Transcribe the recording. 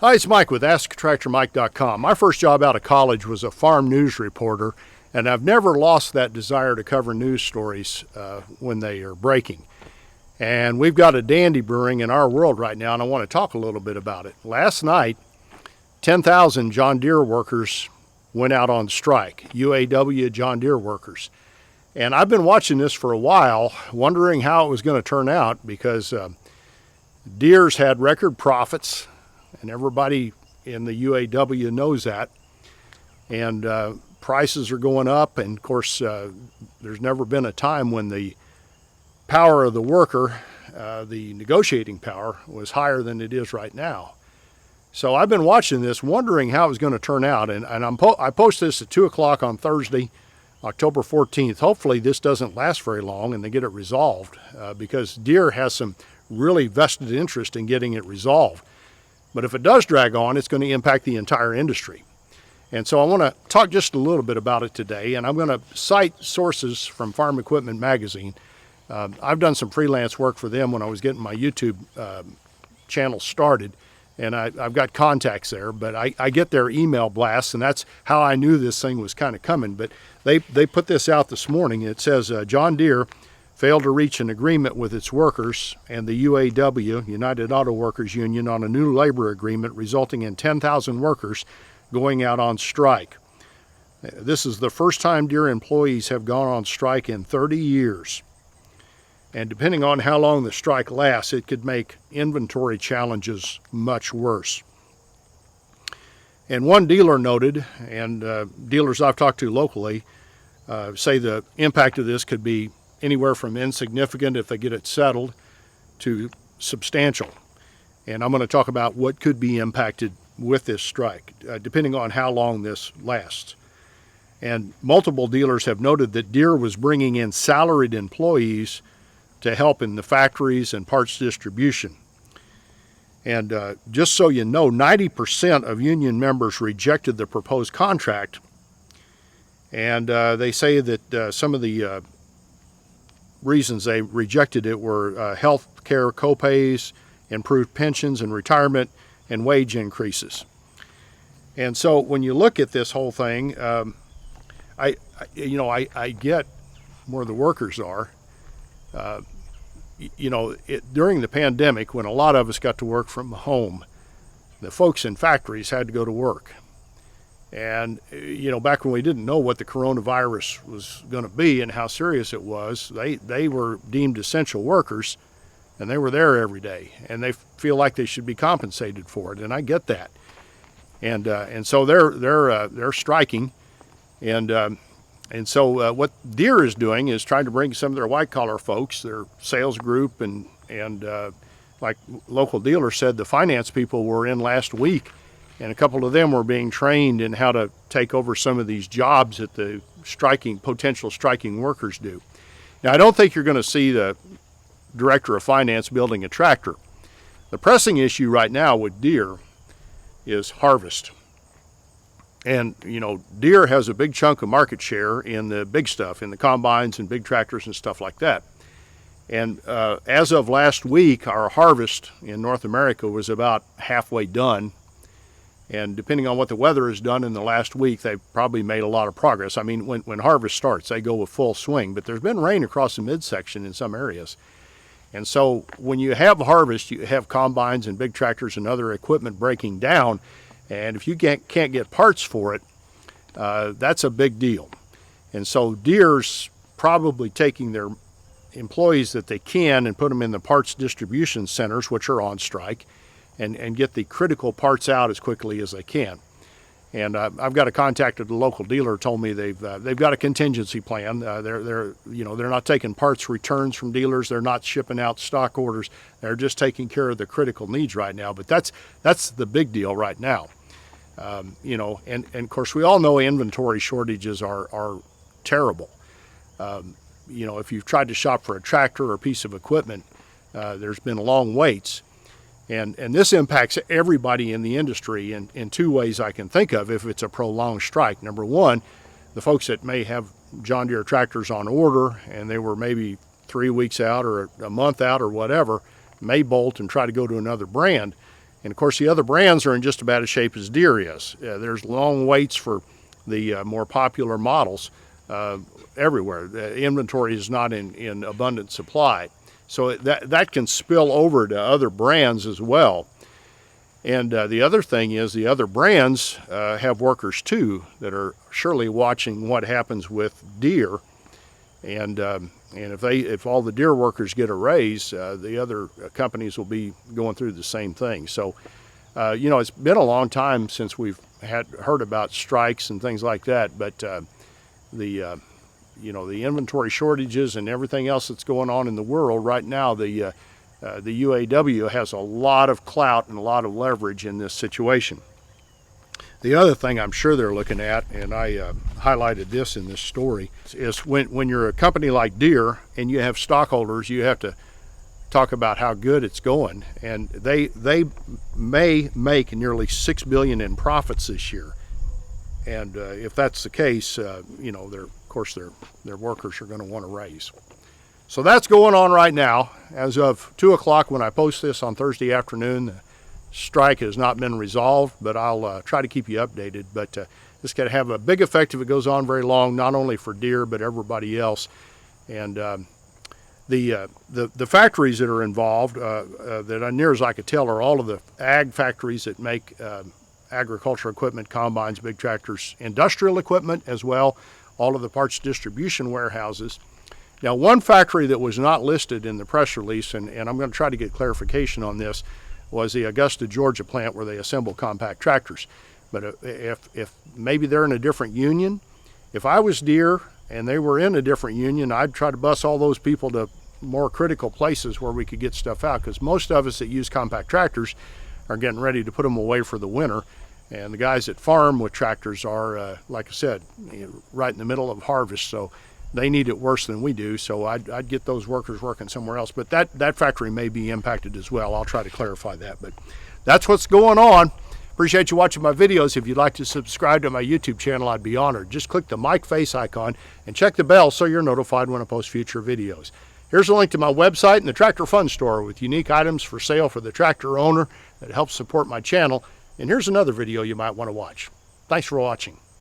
Hi, it's Mike with AskTractorMike.com. My first job out of college was a farm news reporter, and I've never lost that desire to cover news stories when they are breaking. And we've got a dandy brewing in our world right now, and I want to talk a little bit about it. Last night, 10,000 John Deere workers went out on strike, UAW John Deere workers. And I've been watching this for a while, wondering how it was going to turn out, because Deere's had record profits, and everybody in the UAW knows that. And prices are going up, and of course, there's never been a time when the power of the worker, the negotiating power, was higher than it is right now. So I've been watching this, wondering how it was going to turn out, and I posted this at 2 o'clock on Thursday, October 14th. Hopefully this doesn't last very long and they get it resolved, because Deere has some really vested interest in getting it resolved. But if it does drag on, it's going to impact the entire industry. And so I want to talk just a little bit about it today, and I'm going to cite sources from Farm Equipment Magazine. I've done some freelance work for them when I was getting my YouTube channel started, and I've got contacts there, but I get their email blasts, and that's how I knew this thing was kind of coming. But they put this out this morning. It says, John Deere failed to reach an agreement with its workers and the UAW, United Auto Workers Union, on a new labor agreement, resulting in 10,000 workers going out on strike. This is the first time Deere employees have gone on strike in 30 years. And depending on how long the strike lasts, it could make inventory challenges much worse. And one dealer noted, and dealers I've talked to locally say the impact of this could be anywhere from insignificant if they get it settled to substantial. And I'm going to talk about what could be impacted with this strike, depending on how long this lasts. And multiple dealers have noted that Deere was bringing in salaried employees to help in the factories and parts distribution. And just so you know, 90% of union members rejected the proposed contract. And they say that some of the reasons they rejected it were health care copays, improved pensions and retirement, and wage increases. And so when you look at this whole thing, I get where the workers are. During the pandemic, when a lot of us got to work from home, the folks in factories had to go to work. And, back when we didn't know what the coronavirus was going to be and how serious it was, they were deemed essential workers, and they were there every day, and they feel like they should be compensated for it, and I get that. And so they're striking, and so what Deere is doing is trying to bring some of their white-collar folks, their sales group, and like local dealers said, the finance people were in last week, and a couple of them were being trained in how to take over some of these jobs that the potential striking workers do. Now, I don't think you're going to see the director of finance building a tractor. The pressing issue right now with Deere is harvest. And, Deere has a big chunk of market share in the big stuff, in the combines and big tractors and stuff like that. And as of last week, our harvest in North America was about halfway done. And depending on what the weather has done in the last week, they've probably made a lot of progress. I mean, when harvest starts, they go with full swing. But there's been rain across the midsection in some areas. And so when you have harvest, you have combines and big tractors and other equipment breaking down. And if you can't get parts for it, that's a big deal. And so Deere's probably taking their employees that they can and put them in the parts distribution centers, which are on strike, and get the critical parts out as quickly as they can. And I've got a contact at the local dealer told me they've got a contingency plan. They're not taking parts returns from dealers. They're not shipping out stock orders. They're just taking care of the critical needs right now. But that's the big deal right now. And of course we all know inventory shortages are terrible. If you've tried to shop for a tractor or a piece of equipment, there's been long waits. And this impacts everybody in the industry in two ways I can think of if it's a prolonged strike. Number one, the folks that may have John Deere tractors on order and they were maybe 3 weeks out or a month out or whatever, may bolt and try to go to another brand. And of course, the other brands are in just about as shape as Deere is. There's long waits for the more popular models everywhere. The inventory is not in abundant supply. So that can spill over to other brands as well. And the other thing is the other brands have workers too that are surely watching what happens with Deere. And if all the Deere workers get a raise, the other companies will be going through the same thing. So, it's been a long time since we've heard about strikes and things like that. But the inventory shortages and everything else that's going on in the world right now, the UAW has a lot of clout and a lot of leverage in this situation. The other thing I'm sure they're looking at, and I highlighted this in this story, is when you're a company like Deere and you have stockholders, you have to talk about how good it's going. And they may make nearly $6 billion in profits this year. And if that's the case, of course their workers are going to want to raise. So that's going on right now. As of 2 o'clock when I post this on Thursday afternoon, the strike has not been resolved, but I'll try to keep you updated. But this could have a big effect if it goes on very long, not only for Deere, but everybody else. And the factories that are involved, that near as I could tell, are all of the ag factories that make agricultural equipment, combines, big tractors, industrial equipment as well, all of the parts distribution warehouses. Now, one factory that was not listed in the press release, and I'm going to try to get clarification on this, was the Augusta, Georgia plant where they assemble compact tractors. But if maybe they're in a different union, if I was Deere and they were in a different union, I'd try to bus all those people to more critical places where we could get stuff out, because most of us that use compact tractors are getting ready to put them away for the winter. And the guys that farm with tractors are, like I said, right in the middle of harvest, so they need it worse than we do. So I'd get those workers working somewhere else. But that factory may be impacted as well. I'll try to clarify that. But that's what's going on. Appreciate you watching my videos. If you'd like to subscribe to my YouTube channel, I'd be honored. Just click the mic face icon and check the bell so you're notified when I post future videos. Here's a link to my website and the Tractor Fun Store with unique items for sale for the tractor owner that helps support my channel. And here's another video you might want to watch. Thanks for watching.